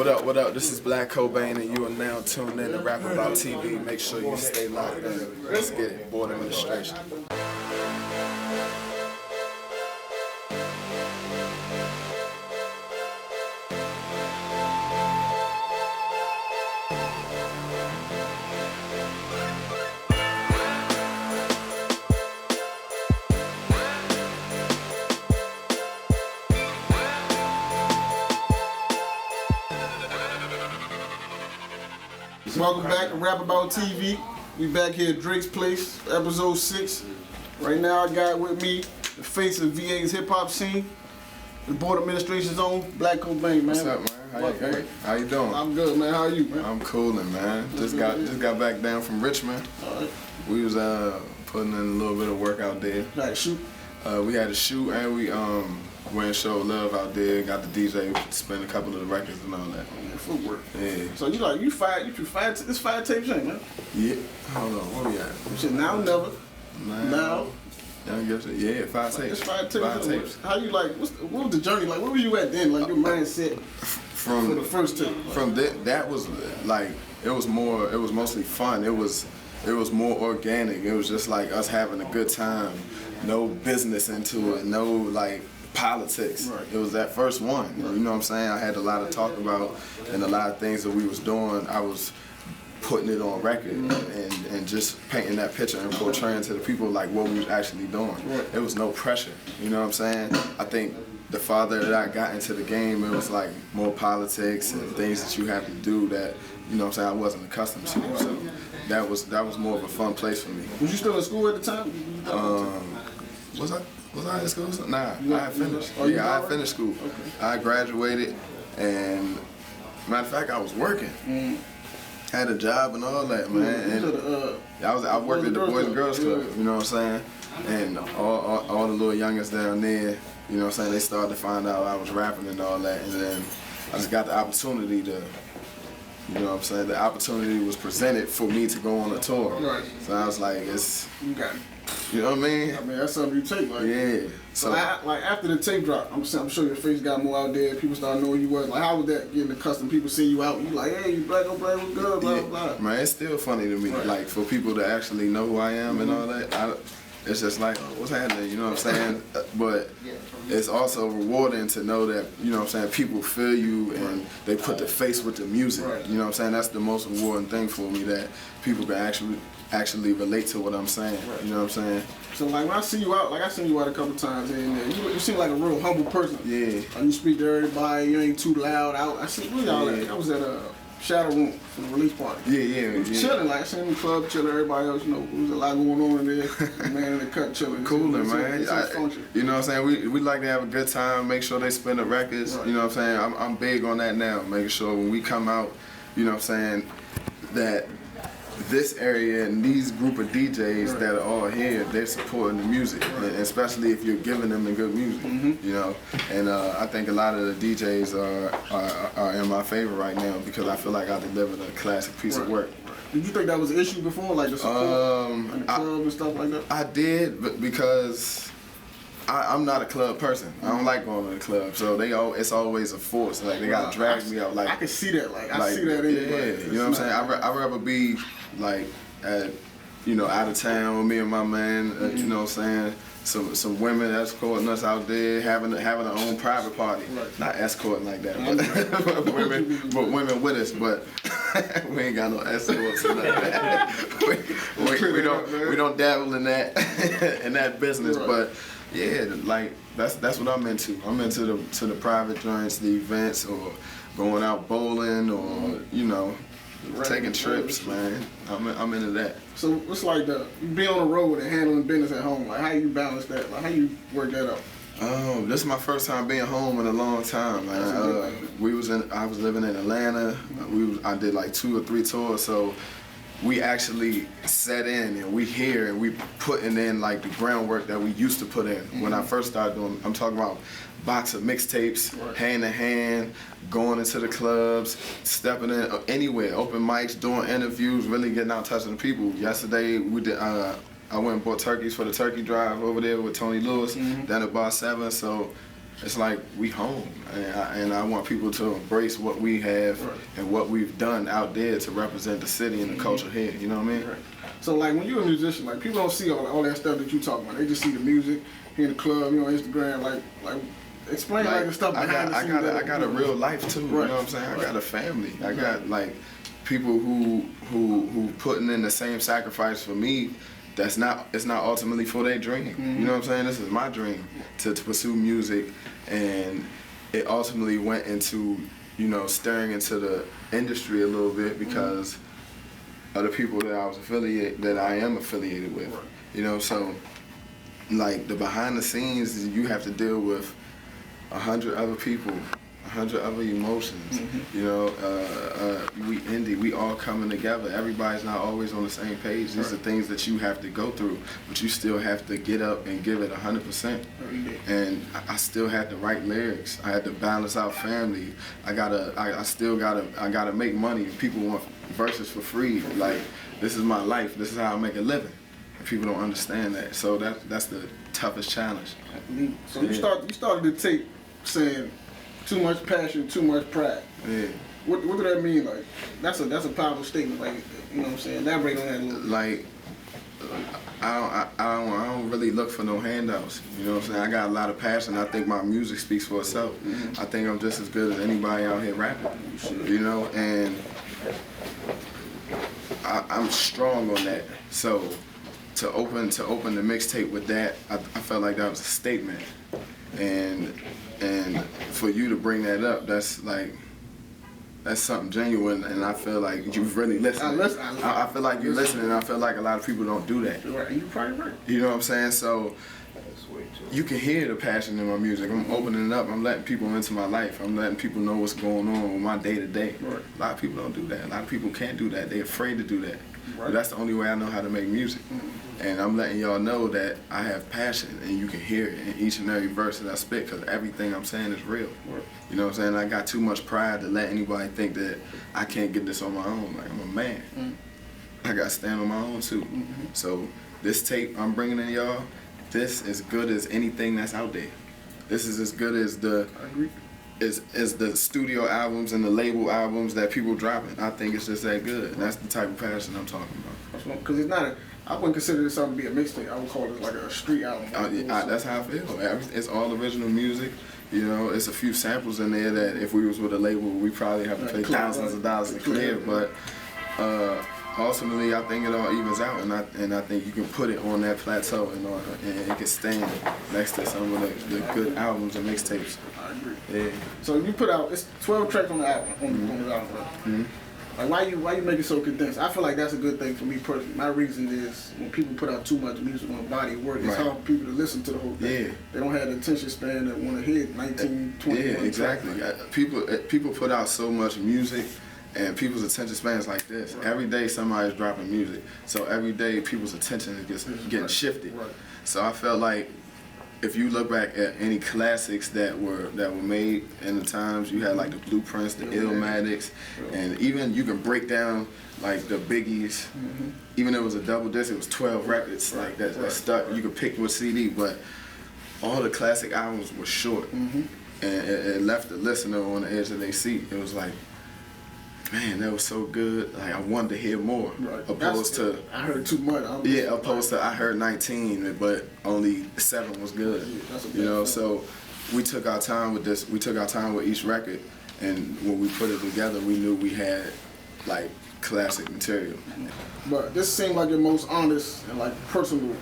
What up? This is Black Cobain, and you are now tuned in to Rap About TV. Make sure you stay locked in. Let's get it. Board administration. Welcome back to Rap About TV. We back here at Drake's Place, episode 6. Right now I got with me the face of VA's hip hop scene, the board administration's own Black Cobain, man. What's up, man? How you doing? I'm good, man. How are you, man? I'm coolin', man. Just got back down from Richmond. All right. We was putting in a little bit of work out there. Like shoot. We had a shoot, and we went and showed love out there. Got the DJ spin a couple of the records and all that. Yeah, footwork. Yeah. So you fired this 5 tapes ain't, man? Yeah. Hold on, where we at? You said now never. Now. Yeah, 5 tapes. It's 5 tapes. 5 tapes. How you like? What was the journey like? Where were you at then? Like your mindset for the first tape. Like, from that was like it was mostly fun. It was more organic. It was just like us having a good time. No business into it. No like politics. Right. It was that first one. Right. You know what I'm saying? I had a lot to talk about, and a lot of things that we was doing, I was putting it on record and just painting that picture and portraying to the people like what we was actually doing. Right. There was no pressure. You know what I'm saying? I think the farther that I got into the game, it was like more politics and things that you have to do that, you know what I'm saying, I wasn't accustomed to. So that was more of a fun place for me. Was you still in school at the time? Was I in school? Nah, I had finished. Oh, yeah, I had finished school. Okay. I graduated, and matter of fact, I was working. Had a job and all that, man. And I worked at the Boys and Girls Club. You know what I'm saying? And all the little youngins down there, you know what I'm saying, they started to find out I was rapping and all that, and then I just got the opportunity to, you know what I'm saying, the opportunity was presented for me to go on a tour. Right. So I was like, you got it. You know what I mean? I mean, that's something you take, like. Yeah. So like after the tape drop, I'm sure your face got more out there. People started knowing you was. Like, how was that getting accustomed? People see you out, and you like, hey, you black, what's good, blah, blah. Man, it's still funny to me. Right. Like for people to actually know who I am and all that. It's just like, oh, what's happening? You know what I'm saying? But it's also rewarding to know that, you know what I'm saying, people feel you and they put the face with the music. Right. You know what I'm saying? That's the most rewarding thing for me, that people can actually relate to what I'm saying. Right. You know what I'm saying? So like when I see you out, like I seen you out a couple times here and there, you seem like a real humble person. Yeah. Like you speak to everybody, you ain't too loud out. I see where y'all at. I was at a Shadow Room for the release party. Yeah. Chilling, like I seen the club chilling, everybody else, you know, there was a lot going on in there. The man in the cut chilling. Cooling, man. You know what I'm saying? We like to have a good time, make sure they spin the records. Right. You know what I'm saying? I'm big on that now, making sure when we come out, you know what I'm saying, that this area and these group of DJs that are all here, they're supporting the music, and especially if you're giving them the good music, you know. And I think a lot of the DJs are in my favor right now because I feel like I delivered a classic piece of work. Did you think that was an issue before, like the support, like the club and stuff like that? I did, but because I'm not a club person. I don't like going to the club, so it's always a force. Like they gotta drag me out. Like I can see that. Like I see that in it. Yeah, you know what I'm saying. I'd rather be like at, you know, out of town with me and my man. You know what I'm saying. Some women escorting us out there, having our own private party. Right. Not escorting like that, but women with us. But we ain't got no escorts or nothing like that. we don't dabble in that business. Right. But yeah, like that's what I'm into. I'm into the private joints, the events, or going out bowling, or you know, taking trips, man. I'm into that. So it's like you be on the road and handling business at home. Like how you balance that? Like how you work that out? This is my first time being home in a long time, man. I was living in Atlanta. I did like 2 or 3 tours, so we actually set in and we here and we putting in like the groundwork that we used to put in. When I first started doing, I'm talking about box of mixtapes, hand to hand, going into the clubs, stepping in anywhere, open mics, doing interviews, really getting out touching the people. Yesterday we did. I went and bought turkeys for the turkey drive over there with Tony Lewis down at Bar 7. So it's like we home, and I want people to embrace what we have and what we've done out there to represent the city and the culture here. You know what I mean? Right. So like when you're a musician, like people don't see all that stuff that you talking about. They just see the music here in the club, you know, Instagram. Like explain like the stuff behind the scenes. I got a real life too. You know what I'm saying? I got a family. I got like people who putting in the same sacrifice for me. It's not ultimately for their dream. You know what I'm saying? This is my dream to pursue music, and it ultimately went into, you know, staring into the industry a little bit because of the people that I am affiliated with. You know, so like the behind the scenes, you have to deal with 100 other people, 100 other emotions. You know, we all coming together. Everybody's not always on the same page. These are things that you have to go through, but you still have to get up and give it 100%. And I still had to write lyrics. I had to balance out family. I gotta make money. People want verses for free. Like, this is my life. This is how I make a living. And people don't understand that. So that's the toughest challenge. So you started the tape saying, too much passion, too much pride. Yeah. What do that mean? Like, that's a powerful statement. Like, you know what I'm saying? Elaborate on that a little bit. Like, I don't really look for no handouts. You know what I'm saying? I got a lot of passion. I think my music speaks for itself. I think I'm just as good as anybody out here rapping. You know, and I'm strong on that. So to open the mixtape with that, I felt like that was a statement. And for you to bring that up, that's something genuine, and I feel like you've really listened. I feel like you're listening. I feel like a lot of people don't do that. Right, you're probably right. You know what I'm saying? So you can hear the passion in my music. I'm opening it up. I'm letting people into my life. I'm letting people know what's going on with my day to day. A lot of people don't do that. A lot of people can't do that. They're afraid to do that. But that's the only way I know how to make music. And I'm letting y'all know that I have passion, and you can hear it in each and every verse that I spit, because everything I'm saying is real. You know what I'm saying? I got too much pride to let anybody think that I can't get this on my own. Like, I'm a man. I got to stand on my own too. So this tape I'm bringing in y'all, this is good as anything that's out there. This is as good as the studio albums and the label albums that people dropping. I think it's just that good. That's the type of passion I'm talking about. Because it's not I wouldn't consider this something to be a mixtape. I would call it like a street album. That's how I feel. It's all original music. You know, it's a few samples in there that if we was with a label, we probably have to pay thousands of dollars to clear. But ultimately, I think it all evens out, and I think you can put it on that plateau, and it can stand next to some of the good albums and mixtapes. I agree. Yeah. So you put out, it's 12 tracks on the album, on the album. Like, why you make it so condensed? I feel like that's a good thing for me personally. My reason is when people put out too much music on a body of work, it's hard for people to listen to the whole thing. Yeah. They don't have the attention span that want to hit 19, 20. Yeah, exactly. People put out so much music, and people's attention span is like this. Every day somebody's dropping music. So every day people's attention is getting shifted. So I felt like if you look back at any classics that were made in the times, you had like the Blueprints, the Illmatics, and even you can break down like the Biggies. Even though it was a double disc, it was 12 records like that stuck. You could pick what CD, but all the classic albums were short, and it left the listener on the edge of their seat. It was like, man, that was so good. Like, I wanted to hear more. Opposed to I heard too much. Opposed to I heard 19, but only 7 was good. You know, so we took our time with this. We took our time with each record, and when we put it together, we knew we had like classic material. But this seemed like your most honest and like personal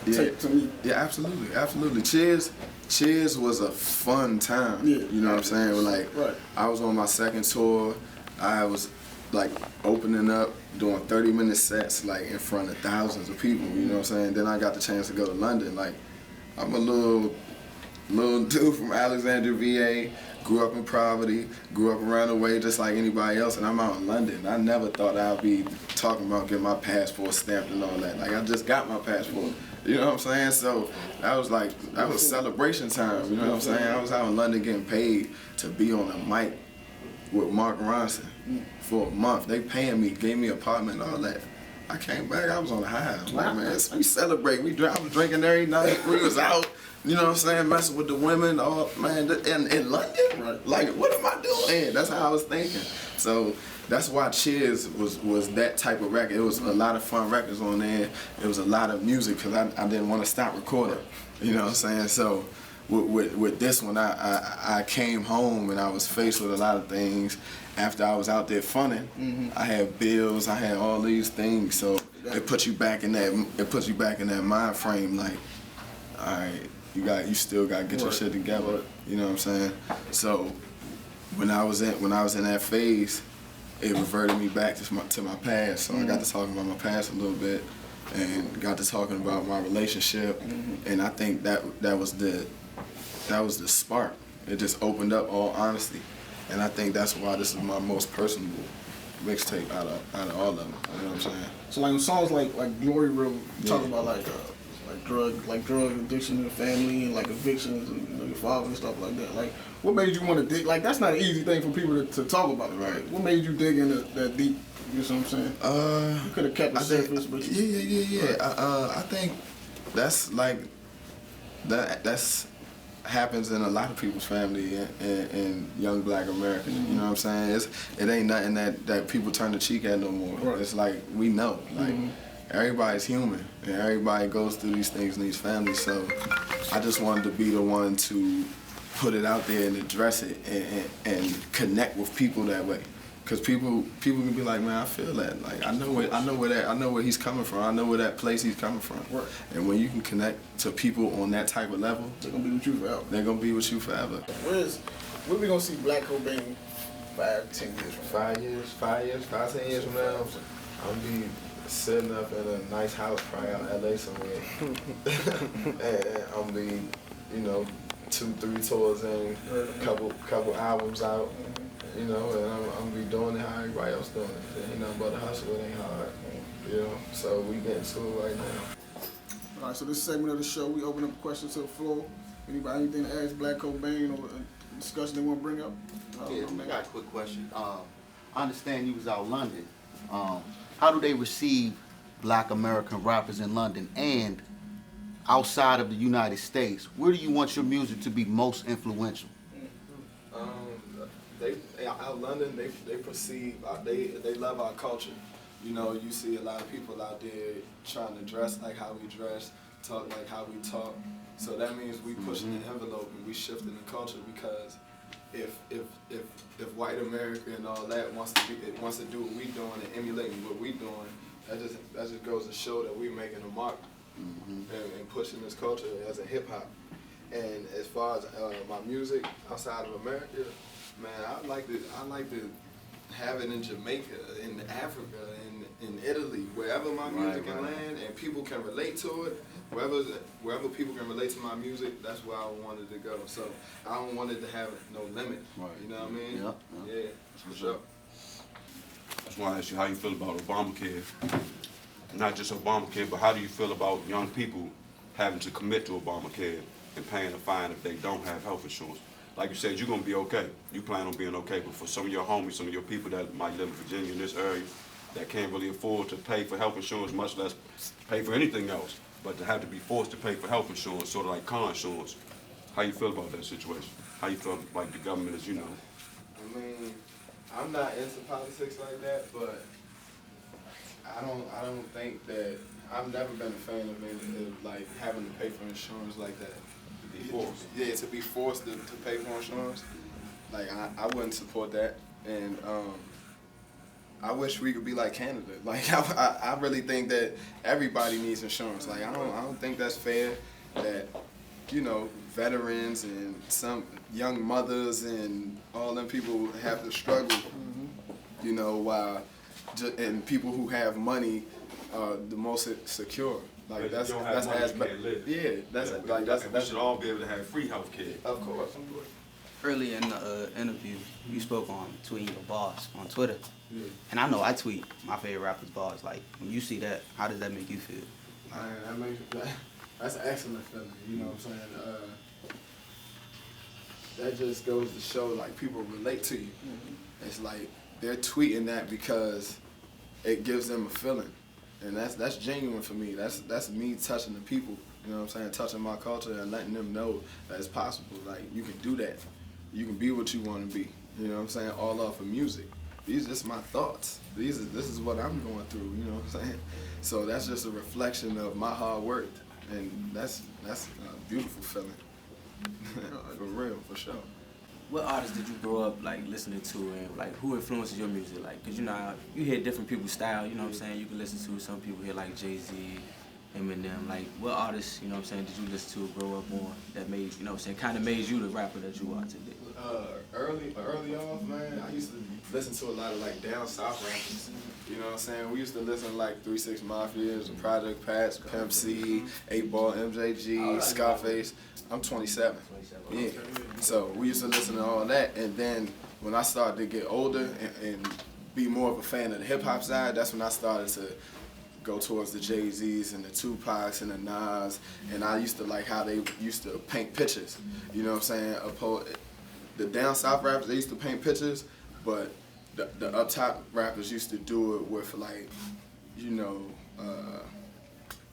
take to me. Yeah, absolutely. Cheers was a fun time. You know what I'm saying? Like, I was on my second tour. I was like opening up, doing 30-minute sets like in front of thousands of people, you know what I'm saying? Then I got the chance to go to London. Like, I'm a little dude from Alexandria, VA, grew up in Providence, grew up around the way just like anybody else, and I'm out in London. I never thought I'd be talking about getting my passport stamped and all that. Like, I just got my passport. You know what I'm saying? So that was celebration time, you know what I'm saying? I was out in London getting paid to be on a mic with Mark Ronson for a month. They paying me, gave me an apartment and all that. I came back, I was on the high. I'm like, man, we celebrate. I was drinking every night. We was out, you know what I'm saying, messing with the women. Oh, man, in London? Right. Like, what am I doing? That's how I was thinking. So that's why Cheers was that type of record. It was a lot of fun records on there. It was a lot of music because I didn't want to stop recording. You know what I'm saying? So with this one, I came home and I was faced with a lot of things. After I was out there funning, I had bills, I had all these things. So it puts you back in that. It puts you back in that mind frame. Like, all right, you still got to get your shit together. You know what I'm saying? So when I was in that phase, it reverted me back to my past. So I got to talking about my past a little bit, and got to talking about my relationship, and I think that was the spark. It just opened up all honesty, and I think that's why this is my most personal mixtape out of all of them. You know what I'm saying? So like songs like Glory Road, talk about like drug addiction in the family and like evictions and your father and stuff like that. Like, what made you want to dig? Like, that's not an easy thing for people to talk about, right? What made you dig into that deep? You know what I'm saying? You could have kept the surface, but yeah. Right. I think that's like that's happens in a lot of people's family and young black Americans. You know what I'm saying? It ain't nothing that people turn the cheek at no more. Right. It's like we know, like everybody's human and everybody goes through these things in these families. So I just wanted to be the one to put it out there and address it and connect with people that way. Cause people can be like, man, I feel that. Like I know where he's coming from. I know where that place he's coming from. Right. And when you can connect to people on that type of level, they're gonna be with you forever. They're gonna be with you forever. Where we gonna see Black Cobain 5-10 years from now? 5-10 years from now, I'm gonna be sitting up in a nice house, probably out in LA somewhere, and I'm gonna be, 2-3 tours in, couple albums out. And I'm be doing it how everybody else doing it. It ain't nothing but a hustle, it ain't hard. So we getting to it right now. All right, so this segment of the show, we open up questions to the floor. Anybody anything to ask Black Cobain or a discussion they want to bring up? I got a quick question. I understand you was out in London. How do they receive black American rappers in London and outside of the United States? Where do you want your music to be most influential? Out London, they perceive, they love our culture. You see a lot of people out there trying to dress like how we dress, talk like how we talk. So that means we pushing the envelope and we shifting the culture, because if white America and all that wants to do what we doing and emulating what we doing, that just goes to show that we making a mark and pushing this culture as a hip hop. And as far as my music outside of America, man, I like to have it in Jamaica, in Africa, in Italy, wherever my music can land and people can relate to it. Wherever people can relate to my music, that's where I wanted to go. So I don't want it to have no limit. Right. You know what I mean? Yeah, for sure. That's why I asked you how you feel about Obamacare. Not just Obamacare, but how do you feel about young people having to commit to Obamacare and paying a fine if they don't have health insurance? Like you said, you're going to be okay. You plan on being okay. But for some of your homies, some of your people that might live in Virginia, in this area, that can't really afford to pay for health insurance, much less pay for anything else, but to have to be forced to pay for health insurance, sort of like car insurance. How you feel about that situation? How you feel like the government is, I mean, I'm not into politics like that, but I don't think that, I've never been a fan of it, like having to pay for insurance like that. To be forced. Yeah, to be forced to pay for insurance. Like I wouldn't support that, and I wish we could be like Canada. Like I really think that everybody needs insurance. Like I don't think that's fair that veterans and some young mothers and all them people have to struggle. While and people who have money are the most secure. Like that's as bad. Yeah, we should all be able to have free health care. Of course. Earlier in the interview, you spoke on tweeting your boss on Twitter. Yeah. And I know I tweet my favorite rapper's boss. Like, when you see that, how does that make you feel? That's an excellent feeling, you know what I'm saying? That just goes to show, like, people relate to you. It's like, they're tweeting that because it gives them a feeling. And that's genuine for me. That's me touching the people, you know what I'm saying? Touching my culture and letting them know that it's possible. Like, you can do that. You can be what you want to be. You know what I'm saying? All off of music. These are just my thoughts. This is what I'm going through, you know what I'm saying? So that's just a reflection of my hard work. And that's a beautiful feeling. For real, for sure. What artists did you grow up like listening to, and like who influences your music? Like, cause you know you hear different people's style. You know what I'm saying? You can listen to some people hear like Jay-Z, Eminem. Like, what artists, you know what I'm saying, did you listen to grow up on that made, you know what I'm saying, kind of made you the rapper that you are today? Early off, man, I used to listen to a lot of like down south rappers. You know what I'm saying? We used to listen to like 3 6 Mafia, Project Patch, Pimp C, 8 Ball, MJG, Scarface. I'm 27. Yeah. So we used to listen to all that, and then when I started to get older and be more of a fan of the hip hop side, that's when I started to go towards the Jay-Z's and the Tupacs and the Nas, and I used to like how they used to paint pictures. You know what I'm saying? The down south rappers, they used to paint pictures, but the up top rappers used to do it with like, you know,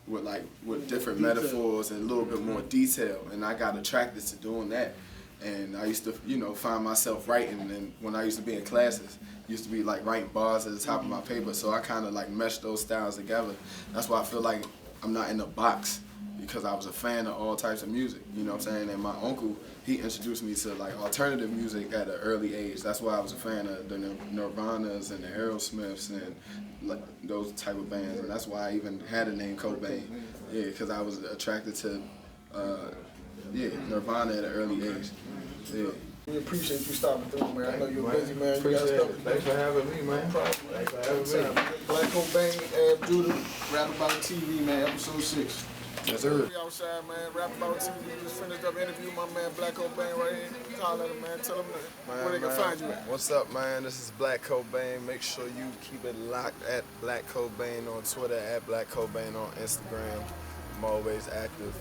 with different metaphors and a little bit more detail, and I got attracted to doing that. And I used to, you know, find myself writing, and when I used to be in classes, used to be like writing bars at the top of my paper, so I kind of like meshed those styles together. That's why I feel like I'm not in a box, because I was a fan of all types of music, you know what I'm saying? And my uncle, he introduced me to like alternative music at an early age. That's why I was a fan of the Nirvanas and the Aerosmiths and like those type of bands, and that's why I even had the name Cobain. Yeah, because I was attracted to Nirvana at an early age. Yeah. We appreciate you stopping through, man. I know you're busy, man. Appreciate you got stuff it. to do. Thanks for having me, man. No problem. Thanks for having me. Black Cobain, Ab Judah, RapAboutTV, man, episode 6. Yes, sir. We outside, man. RapAboutTV just finished up interview with my man Black Cobain right here. Call at him, man. Tell him where they can find you at. What's up, man? This is Black Cobain. Make sure you keep it locked at Black Cobain on Twitter, at Black Cobain on Instagram. I'm always active.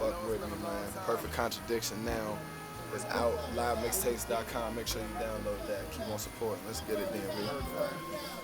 Fuck with me, man. Perfect Contradiction now is out. Livemixtapes.com. Make sure you download that. Keep on supporting. Let's get it then, man.